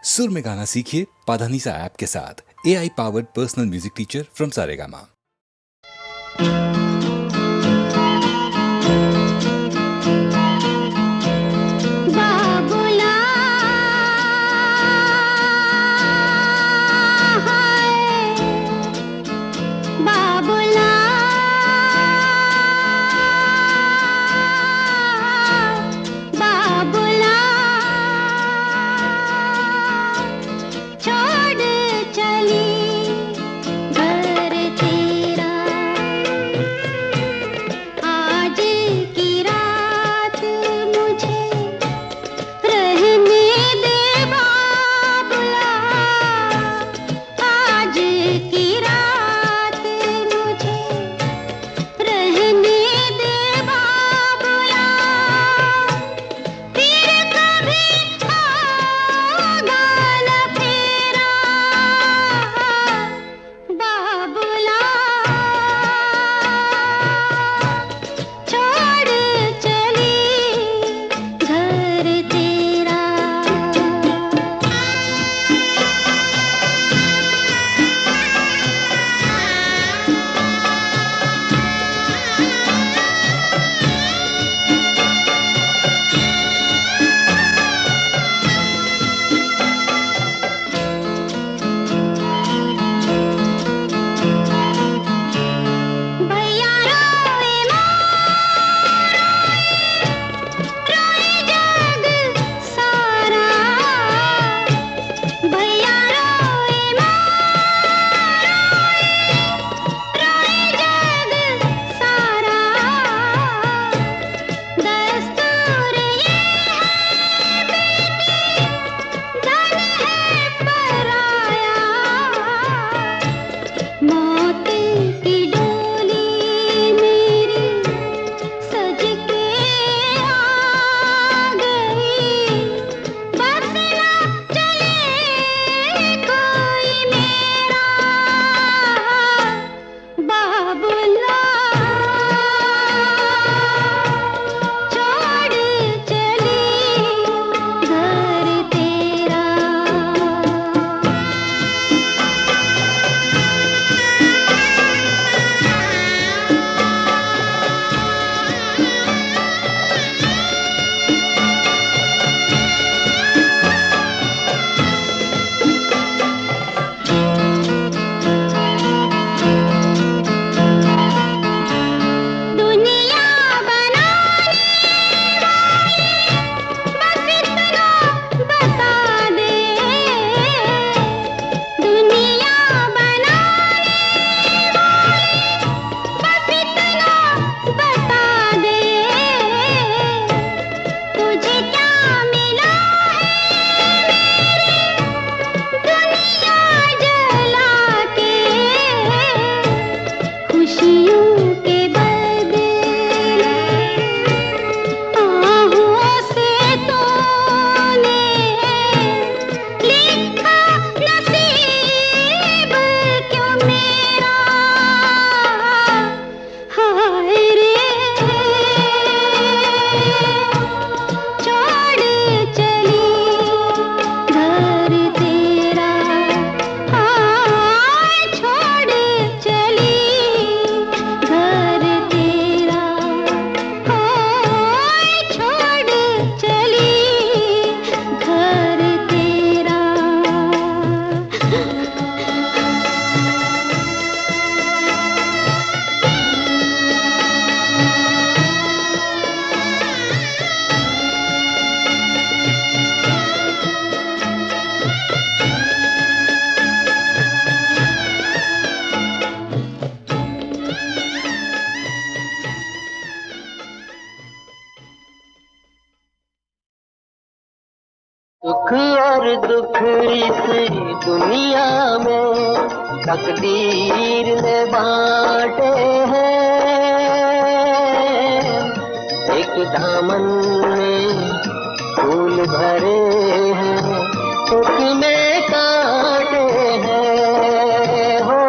सुर में गाना सीखिए पाधानीसा ऐप के साथ। AI powered personal music teacher from Saregama. सुख और दुख इस दुनिया में तकदीर ने बांटे हैं। एक दामन में फूल भरे हैं, एक में कांटे हैं, हो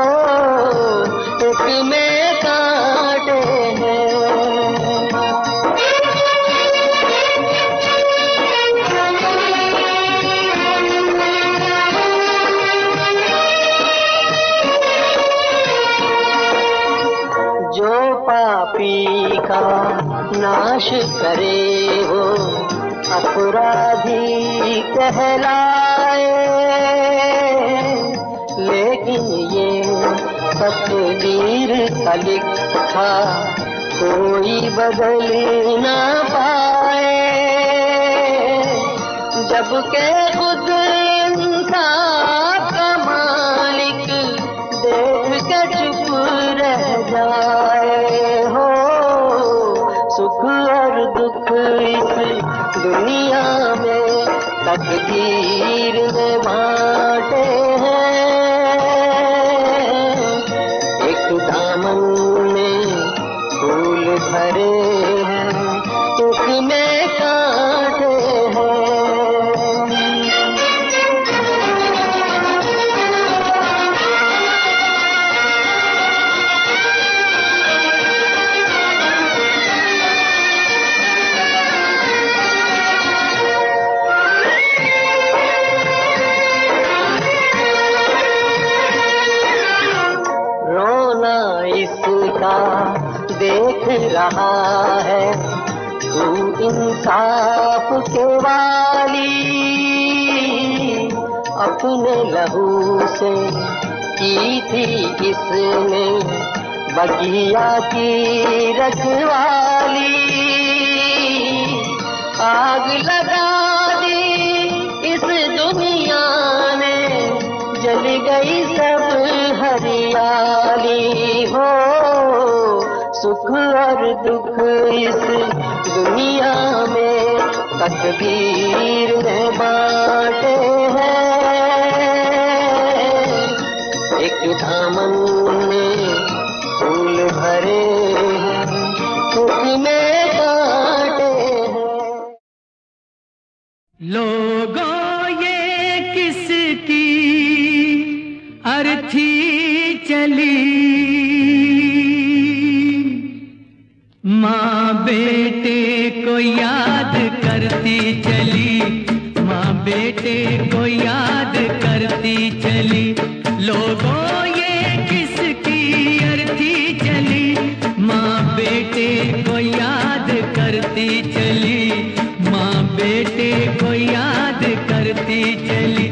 एक में कांटे हैं। बदमाश करे वो अपराधी कहलाए, लेकिन ये तकदीर का लिखा कोई बदल ना पाए। जबकि खुद इंसाफ का मालिक देख के चुप रह जाए हो। सुख और दुख इस दुनिया में तकदीर में बांटे हैं। एक दामन में फूल भरे हैं, एक में कांटे हैं। देख रहा है तू इंसाफ के वाली, अपने लहू से की थी इसने बगिया की रखवाली। आग लगा दी इस दुनिया ने, जल गई सब हरियाली हो। सुख और दुख इस दुनिया में तकदीर में बांटे हैं। एक दामन में फूल भरे हैं, उसमें कांटे हैं। लोगों ये किसकी अर्थी चली, माँ बेटे को याद करती चली, माँ बेटे को याद करती चली। लोगों ये किसकी अर्थी चली, माँ बेटे को याद करती चली, माँ बेटे को याद करती चली।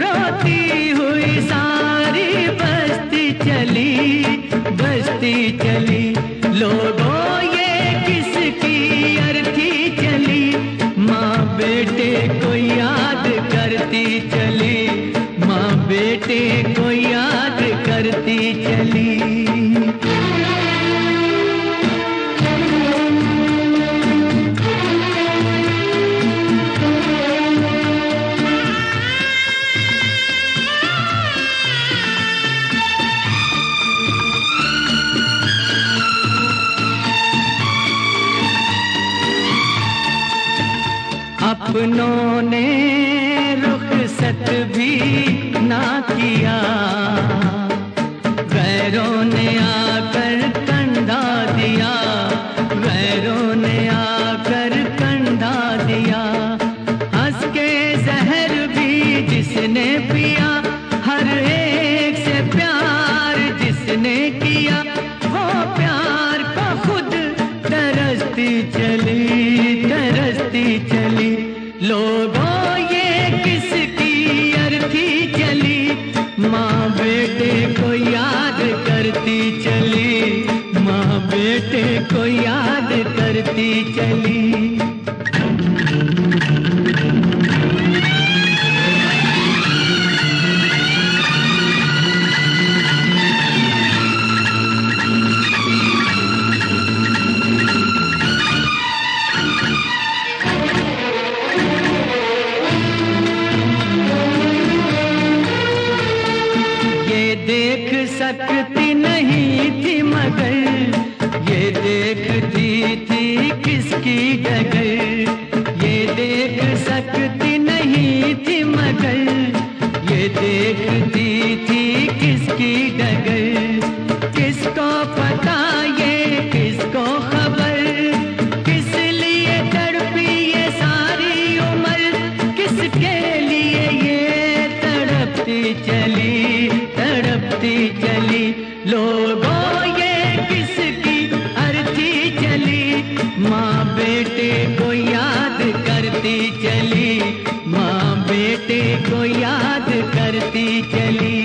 रोती हुई सारी बस्ती चली, बस्ती चली। लोगों बेटे को याद करती चली, माँ बेटे को याद करती चली। अपनों ने रुखसत भी ना किया, गैरों ने आकर कंधा दिया, गैरों ने आकर कंधा दिया। हंस के जहर भी जिसने पिया, हर एक से प्यार जिसने किया, वो प्यार को खुद तरसती चली, तरसती चली। लोगों ये किसकी अर्थी चली, माँ बेटे को याद करती चली, माँ बेटे को याद करती चली। देख सकती नहीं थी मगर, ये देखती थी किसकी डगर। ये देख सकती नहीं थी मगर, ये देखती थी किसकी डगर। किसको पता ये किसको खबर, किस लिए तड़पी ये सारी उम्र, किसके लिए ये तड़पती चली, तड़पती चली। लोगों ये किसकी अर्थी चली, माँ बढ़ती चली, माँ बेटे को याद करती चली।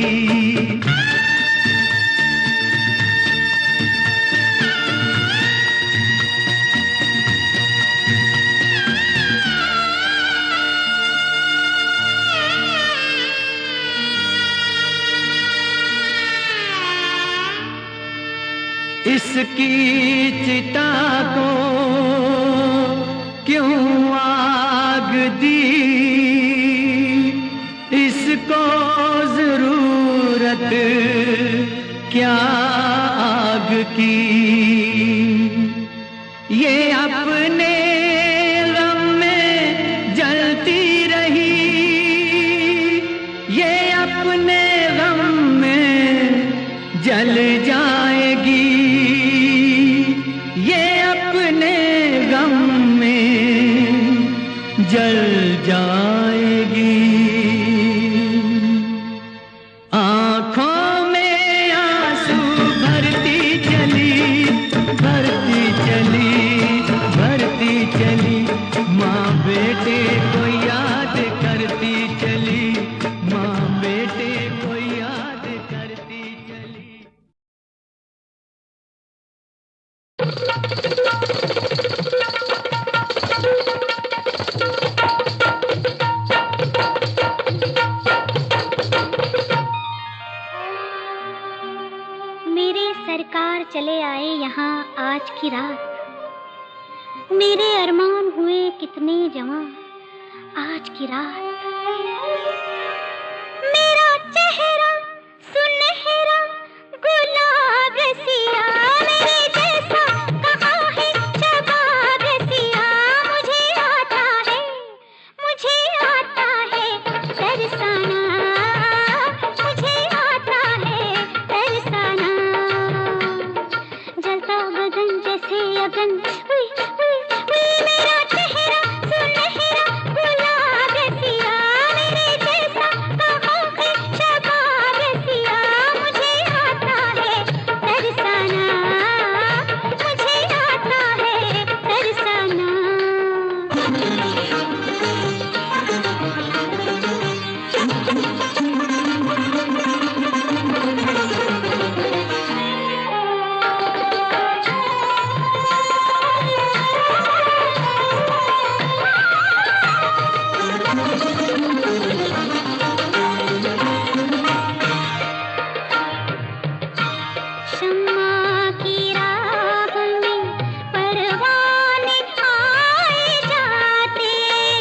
इसकी चिता को क्यों आग दी, इसको जरूरत क्या आग की। ये अपने गम में जलती रही, ये अपने गम में जल जाएगी, ये अपने गम में जल जाएगी। आँखों में आंसू भरती चली, भरती चली, भरती चली, माँ बेटे को याद करती चली, माँ बेटे को याद करती चली। मेरे सरकार चले आए यहाँ आज की रात, मेरे अरमान हुए कितने जवां आज की रात। मेरा चेहरा सुनहरा गुलाब रसिया, मेरे जैसा कहाँ है शबाब रसिया। मुझे आता है तरसाना, मुझे आता है तरसाना। जलता बदन जैसे अगन, हुई हुई हुई, मेरा चेहरा सुनहरा गुलाब रसिया, मेरे जैसा कहाँ है शबाब रसिया। मुझे आता है तरसाना, मुझे आता है तरसाना। शम्मा की राह में परवाने आए जाते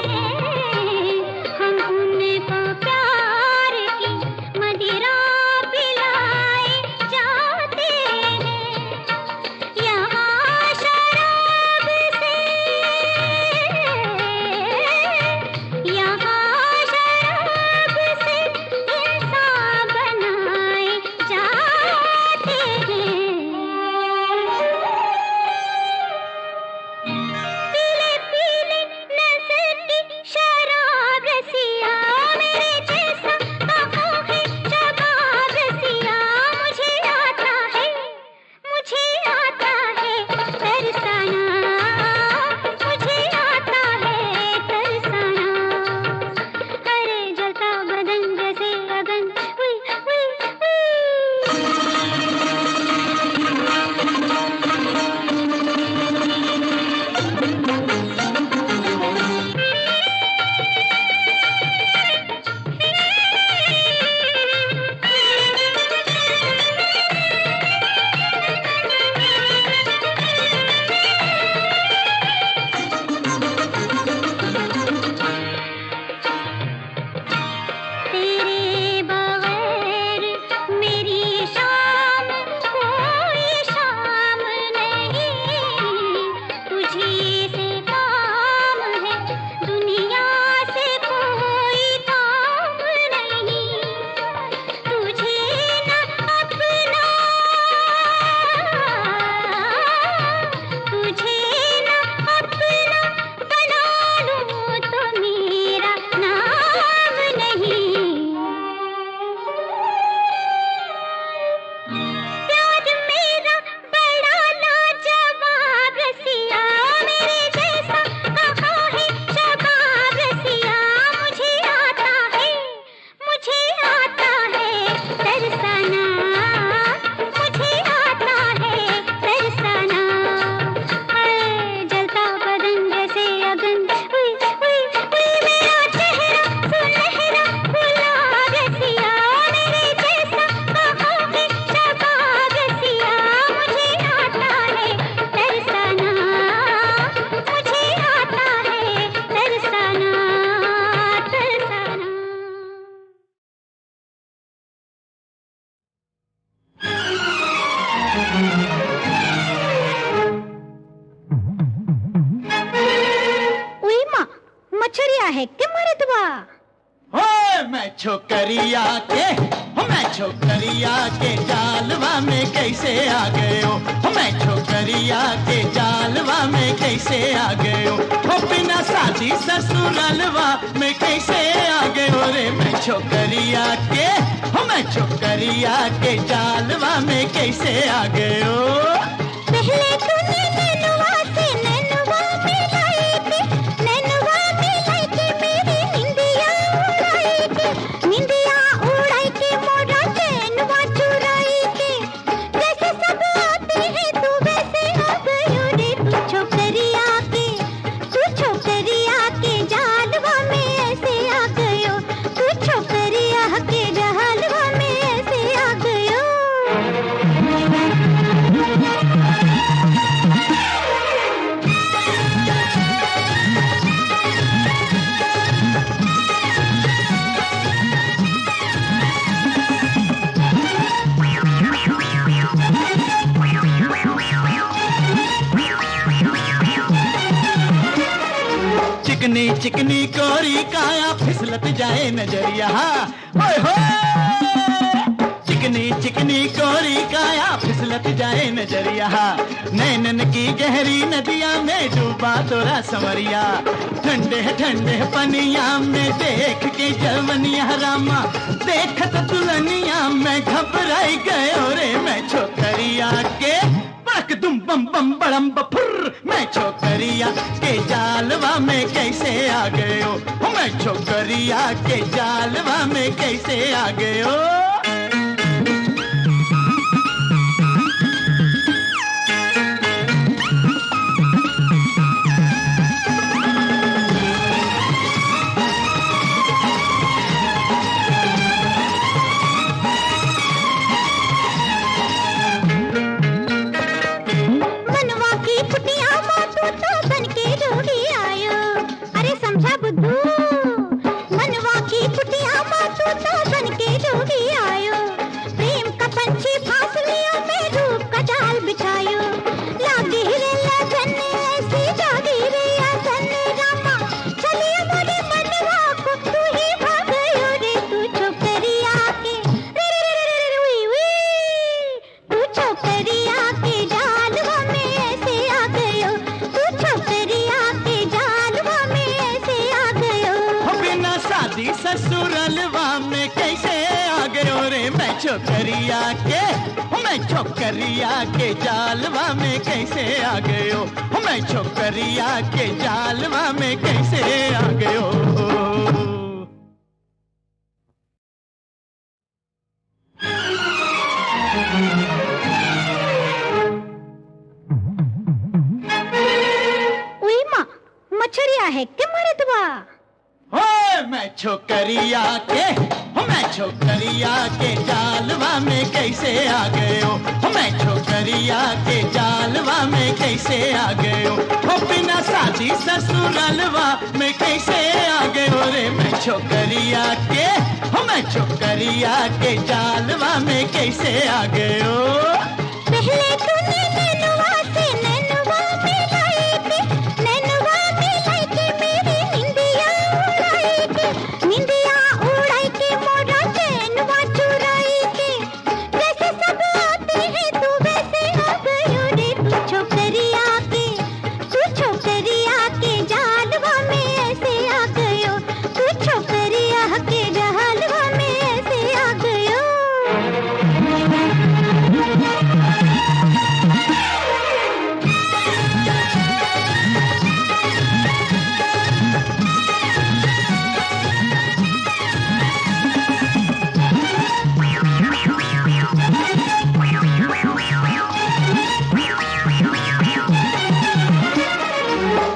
हैं, हम उनको प्यार मछरिया है के मर्दवा। ओए मैं छोकरिया के, मैं छोकरिया के जालवा में कैसे आ गए हो, मैं छोकरिया के जालवा में कैसे आ गए हो, बिना शादी ससुरालवा में कैसे आ गए हो रे। मैं छोकरिया के, मैं छोकरिया के जालवा में कैसे आ गए हो। पहले तूने नैनवा से नैनवा मिलाई के, नैनवा मिलाई के मेरी निंदिया उड़ाई के, निंदिया उड़ाई के मोरा चैनवा चुराई के। जैसे सब आते हैं तू वैसे आ गयो रे। तू छोकरिया के जालवा में ऐसे आ गयो, तू छोकरिया के जालवा में ऐसे आ गयो। चिकनी चिकनी कोरी काया फिसलत जाए नजरिया, ओए होए। चिकनी चिकनी कोरी काया फिसलत जाए नजरिया, नैनन की गहरी नदिया में डूबा तोरा समरिया। ठंडे ठंडे पनिया में देख के जवनिया रामा, देखत दुल्हनिया में घबराई गयो रे। मैं छोकरिया के पक दुम बम बम बड़म बफुर, मैं छोकरिया के जालवा में कैसे आ गए हो, मैं छोकरिया के जालवा में कैसे आ गए हो। मनवा की कुटिया माँ तू तो बन के जोगी आयो, प्रेम का पंछी फांसलियों में रूप का जाल बिछायो। लागी रे लगन ऐसी जागी रे आसन रामा, चलिए मोरे मनवा को तू ही भागयो रे। तू छोकरिया के रे रे रे रे वी वी, तू छोकरिया के जालवा में ऐसे आ गयो, तू छोकरिया के जालवा में ऐसे आ गयो। बिना शादी ससुरालवा में कैसे आ गए रे। मैं छोकरिया के, मैं छोकरिया के जालवा में कैसे आ गए हो, मैं छोकरिया के जालवा में कैसे आ गए हो। उई माँ मछरिया है के मर्दवा। ओए मैं छोकरिया के, मैं छोकरिया के जालवा में कैसे आ गए हो, मैं छोकरिया के जालवा में कैसे आ गए हो, बिना शादी ससुरालवा में कैसे आ गए हो रे। मैं छोकरिया के, मैं छोकरिया के जालवा में कैसे आ गए हो। पहले तूने नैनवा से नैनवा मिलाई के, नैनवा मिलाई के मेरी निंदिया उड़ाई के, निंदिया उड़ाई के मोरा चैनवा चुराई के। जैसे सब आते हैं तू वैसे आ गयो रे। तू छोकरिया के जालवा में ऐसे आ गयो, तू छोकरिया के जालवा में ऐसे आ गयो।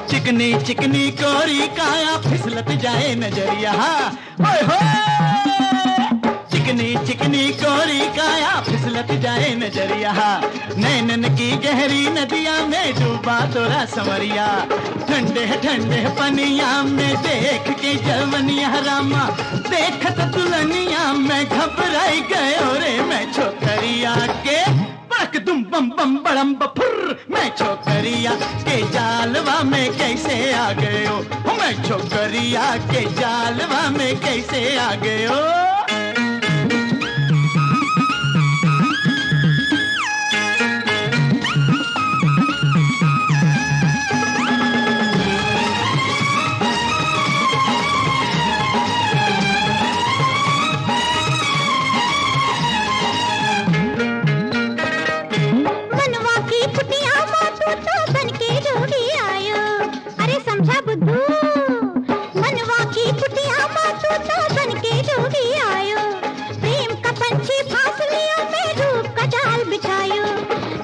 चिकनी चिकनी कोरी काया फिसलत जाए नजरिया, ओए होए। चिकनी चिकनी कोरी काया फिसलत जाए नजरिया, नैनन की गहरी नदिया में डूबा तोरा समरिया। ठंडे ठंडे पनिया में देख के जवनिया रामा, देखत दुल्हनिया में घबराई गयो रे। मैं छोकरिया के पक दुम बम बम बड़म बफुर, मैं मैं छोकरिया के जालवा में कैसे आ गए हो, मैं छोकरिया के जालवा में कैसे आ गए हो। समझा बुद्धू, मनवा की कुटिया मातू तो बन के जोगी आयो, प्रेम का पंछी फासलियों में रूप का जाल बिछायो,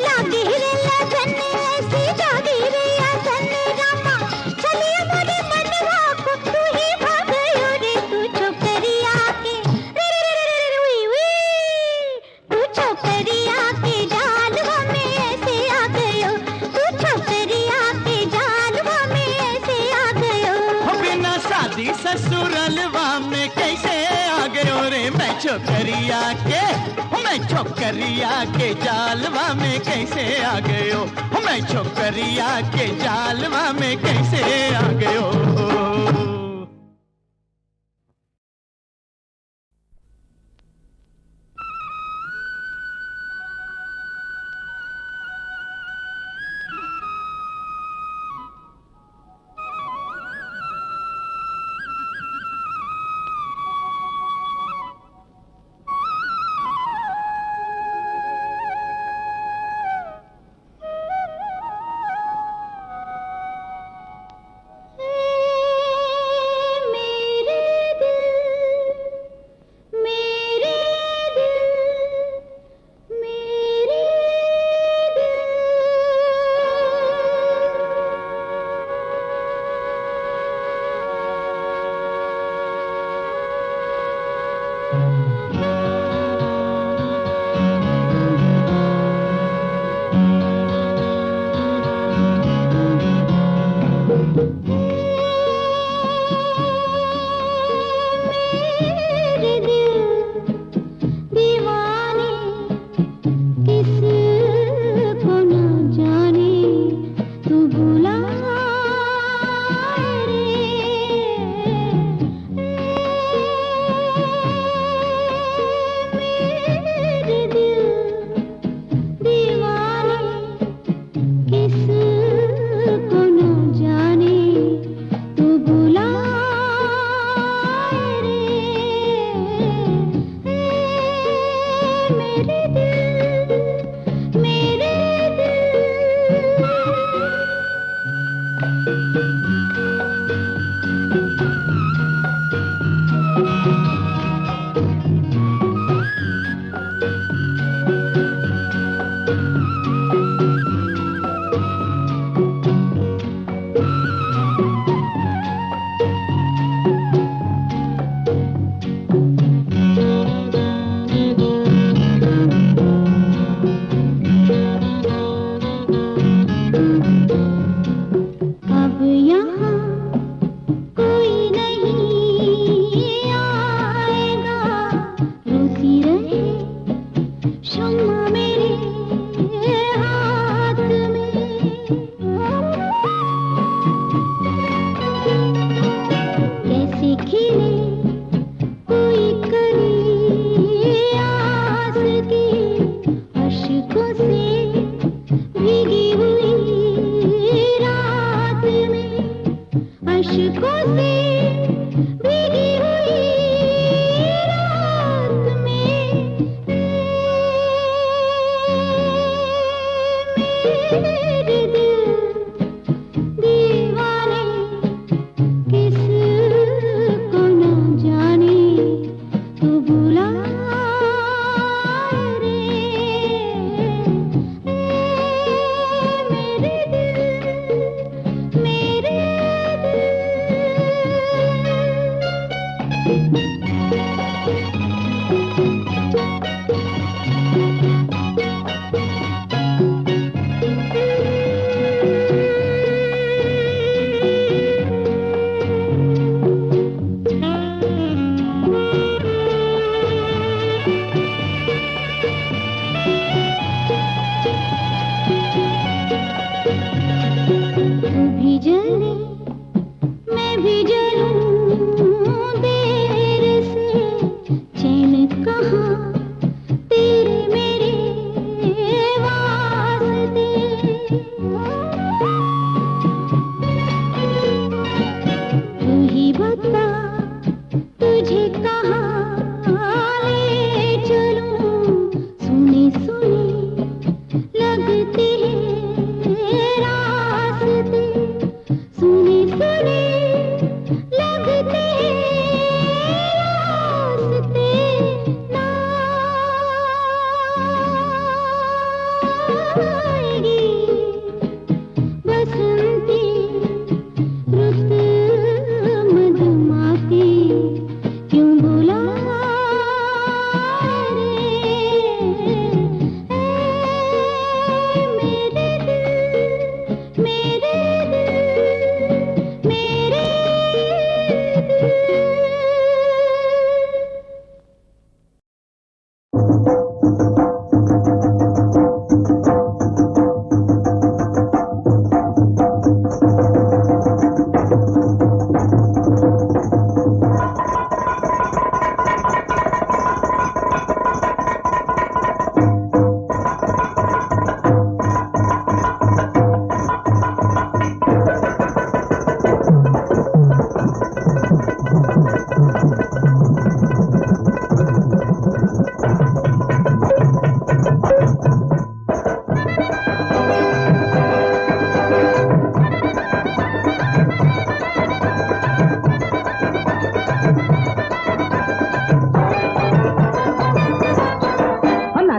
लागी रे लगन ऐसी जागी रे आसन रामा, चलिए मोरे मनवा को तू ही भागयो रे, तू छोकरिया के रे रे रे रे वी वी, तू छोकरिया के जालवा में ऐसे आ गयो, तू छोकरिया के जालवा में शादी ससुरलवा में कैसे आ गयो रे, मैं छोकरिया के जालवा में कैसे आ गयो, मैं छोकरिया के जालवा में कैसे आ गयो।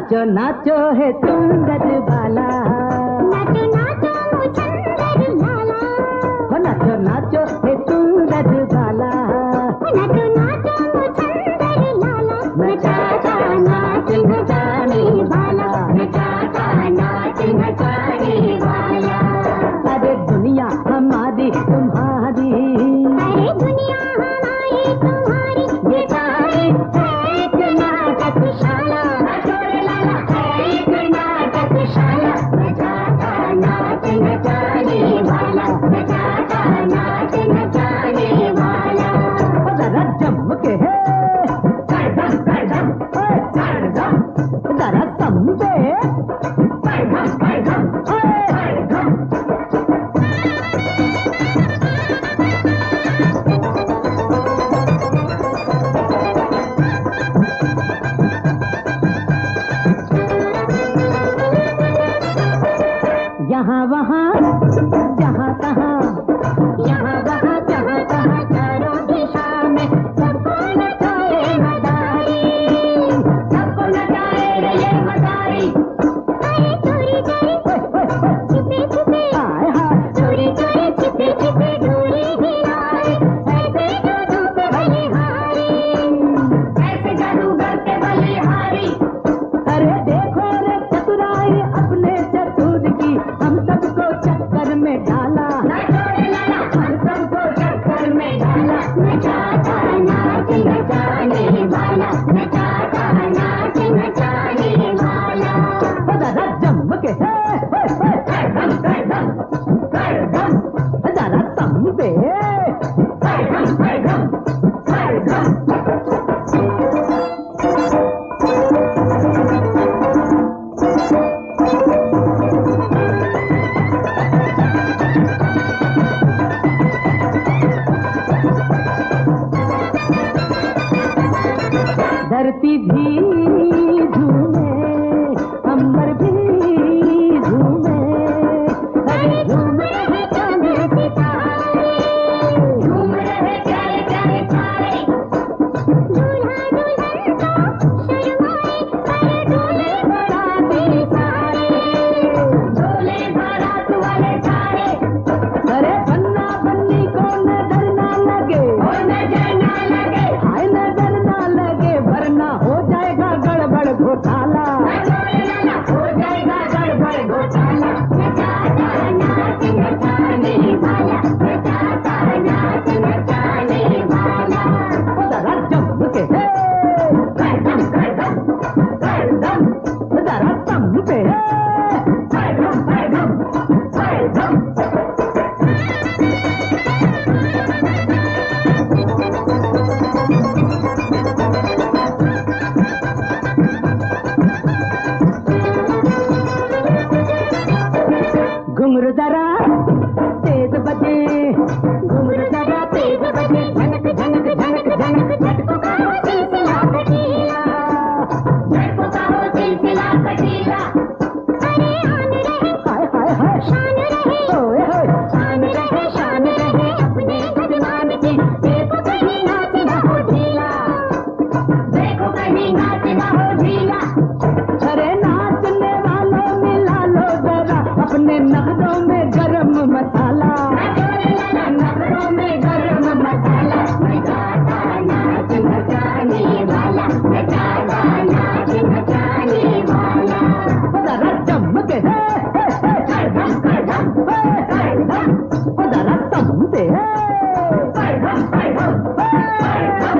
नाचो नाचो है सुंदर बाला, नाचो नाचो मुचंदर लाला, हो नाचो नाचो है सुंदर बाला, नाचो नाचो मुचंदर लाला, नचाता नाच नचाने वाला, नचाता नाच नचाने वाला। अरे दुनिया हमारी तुम्हारी, अरे दुनिया हमारी तुम्हारी, ये सारी है एक नाटकशाला, छोड़ लाला है एक नाटकशाला, नचाता नाच नचाने वाला, नचाता नाच नचाने वाला। जरा जम के है जरा समझे यहाँ वहाँ जहाँ तहाँ, यहाँ वहाँ जहाँ तहाँ चारों दिशा में सबको नचाए मदारी, सबको नचाए रे ये मदारी। अरे चोरी चोरी छिपे छिपे, हाय हाय चोरी चोरी छिपे छिपे डोरी हिलाए, ऐसे जादू पे बलिहारी, ऐसे जादूगर के बलिहारी। अरे देखो रे चतुराई अपने चतुर की, हम सबको चक्कर में डाला, हम सबको चक्कर में डाला, नचाता नाच नचाने वाला, नचाता नाच नचाने वाला। जरा जम के है जरा समझे धरती भी झूमे, अंबर भी झूमे, अरे झूम रहे चांद सितारे, झूम रहे प्यारे प्यारे तारे, दूल्हा दुल्हन तो शर्माए, अरे डोले बाराती सारे, डोले बारात वाले सारे। अरे बन्ना बन्नी को नजर ना लगे, ओ नजर ना लगे, हाय नजर ना लगे, वरना हो जाएगा गड़बड़ घोटाला। हो जाएगा गड़बड़ घोटाला, नचाता नाच नचाने वाला, नचाता नाच नचाने वाला। जरा जम के है करदम करदम करदम जरा समझे करदम करदम करदम। घुंघरू जरा तेज बजे, घुंघरू जरा तेज बजे, झनक झनक झनक झनक, झटको का हो सिलसिला कटीला, झटको का हो सिलसिला कटीला। अरे आन रहे हाय हाय हाय शान रहे, ओए होए शान रहे शान रहे अपने जजमान की, देखो कहीं नाच ना हो ढीला, देखो कहीं नाच ना हो ढीला। अरे नाचने वालों मिला लो जरा अपने नगरों में गरम मसाला, नगरों में गरम मसाला, नचाता नाच नचाने वाला, नचाता नाच नचाने वाला। जरा जम के है करदम करदम करदम जरा समझे करदम करदम करदम।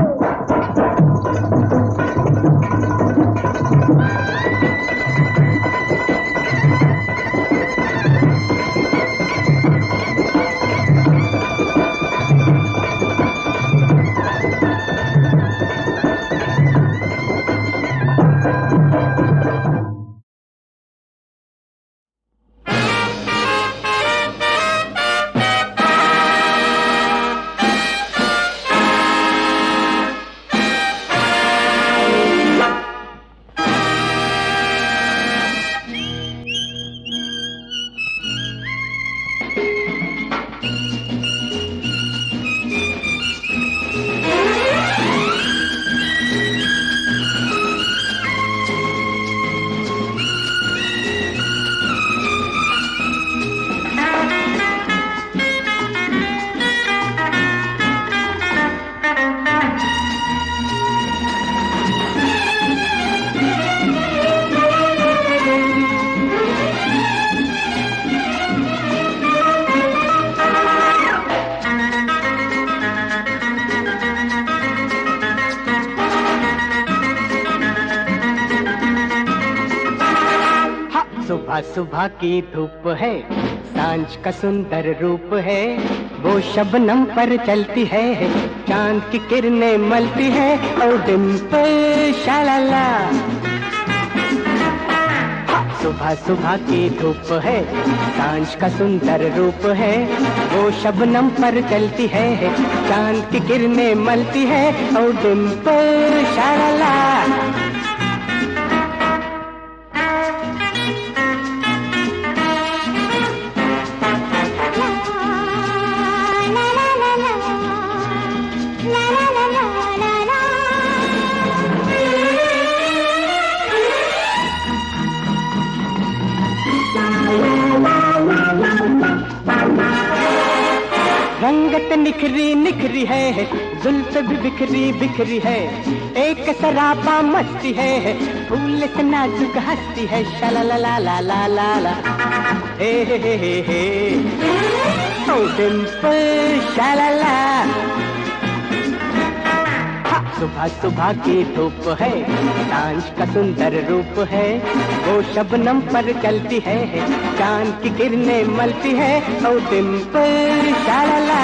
सुबह सुबह की धूप है, सांझ का सुंदर रूप है, वो शबनम पर चलती है, चांद की किरणें मलती है, ओ डिम्पल शालाला। सुबह सुबह की धूप है, सांझ का सुंदर रूप है, वो शबनम पर चलती है, चांद की किरणें मलती है, ओ डिम्पल शालाला। रंगत निखरी निखरी है, जुल्फ भी बिखरी बिखरी है, एक सराबा मस्ती है, फूल से नाजुक हंसती है, शाला ला ला ला ला ला, हे ओ डिम्पल शालाला। सुबह सुबह की धूप है, सांझ का सुंदर रूप है, वो शबनम पर चलती है, चांद की किरणें मलती है, ओ डिम्पल शालाला।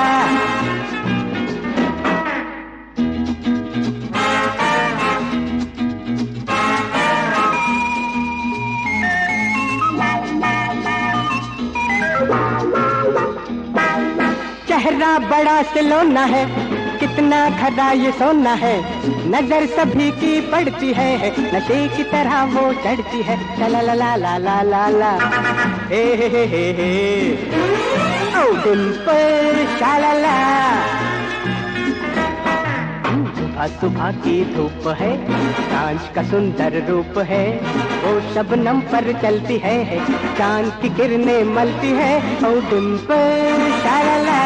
चेहरा बड़ा सलोना है, कितना खरा ये सोना है, नजर सभी की पड़ती है, नशे की तरह वो चढ़ती है, ला ला ला ला ला ला ला, हे ओ डिम्पल शालाला। सुबह सुबह की धूप है, सांझ का सुंदर रूप है, वो शबनम पर चलती है, चांद की किरणें मलती है, ओ डिम्पल शालाला।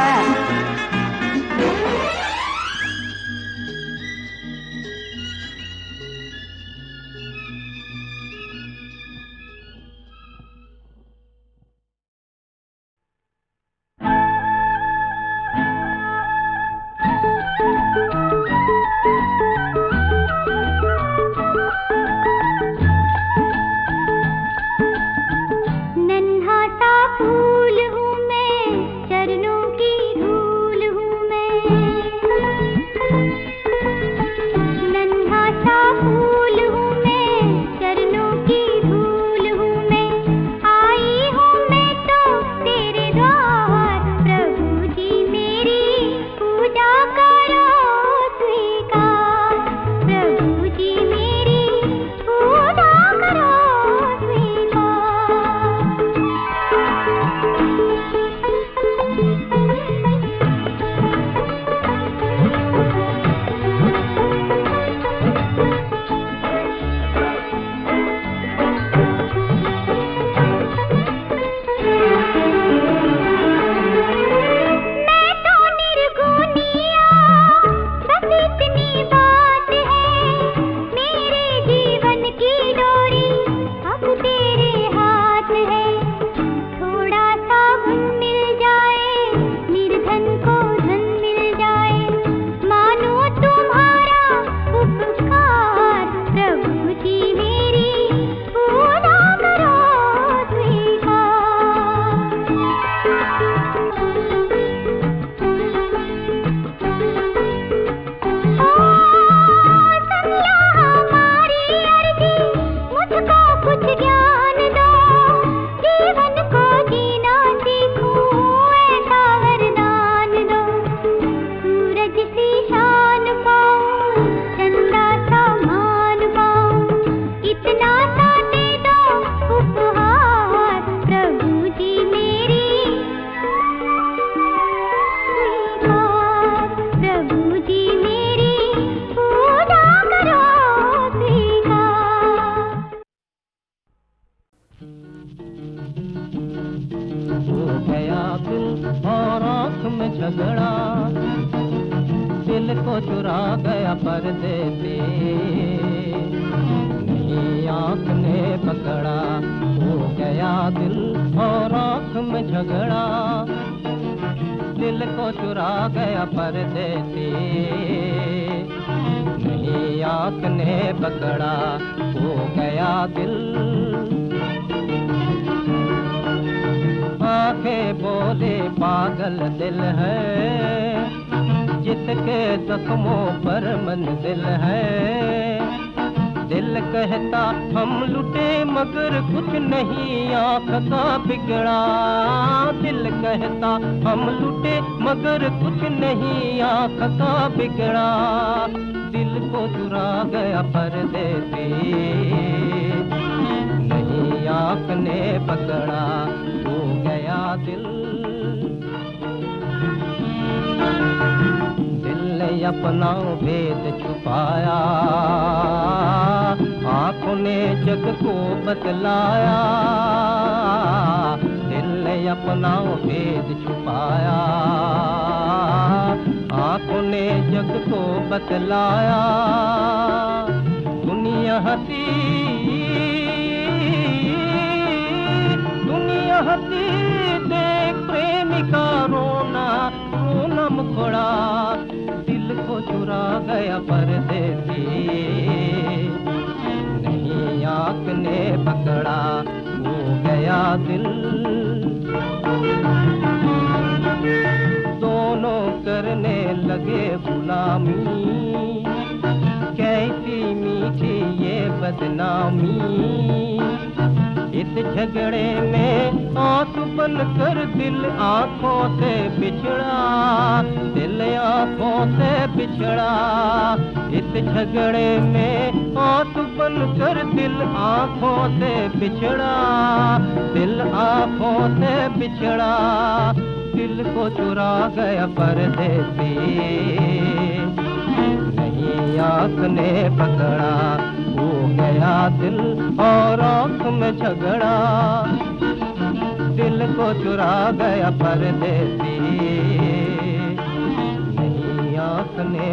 झगड़ा दिल को चुरा गया परदेसी, नहीं आँख ने पकड़ा, हो गया दिल और आँख में झगड़ा, दिल को चुरा गया परदेसी, नहीं आँख ने पकड़ा, हो गया दिल। आंखें बोले पागल दिल है, जिसके जख्मों पर मंजिल है। दिल कहता हम लुटे मगर कुछ नहीं आँख का बिगड़ा। दिल कहता हम लुटे मगर कुछ नहीं आँख का बिगड़ा। दिल को चुरा गया परदेसी, नहीं आँख ने पकड़ा, हो गया दिल। दिल ने अपना भेद छुपाया, आँखों ने जग को बतलाया। दिल ने अपना भेद छुपाया, आँखों ने जग को बतलाया। दुनिया हंसी, दुनिया हंसी देख प्रेमिका रोना, रोना मुखड़ा। दिल को चुरा गया परदेसी, नहीं आँख ने पकड़ा, हो गया दिल। दोनों करने लगे गुलामी, कैसी मीठी ये बदनामी। इस झगड़े में आंसू बन कर दिल आंखों से बिछड़ा, दिल आंखों से बिछड़ा। इस झगड़े में आंसू बन कर दिल आंखों से बिछड़ा, दिल आंखों से बिछड़ा। दिल को चुरा गया परदेसी, नहीं आँख ने पकड़ा, हो गया दिल और आँख में झगड़ा। दिल को चुरा गया परदेसी, नहीं आँख ने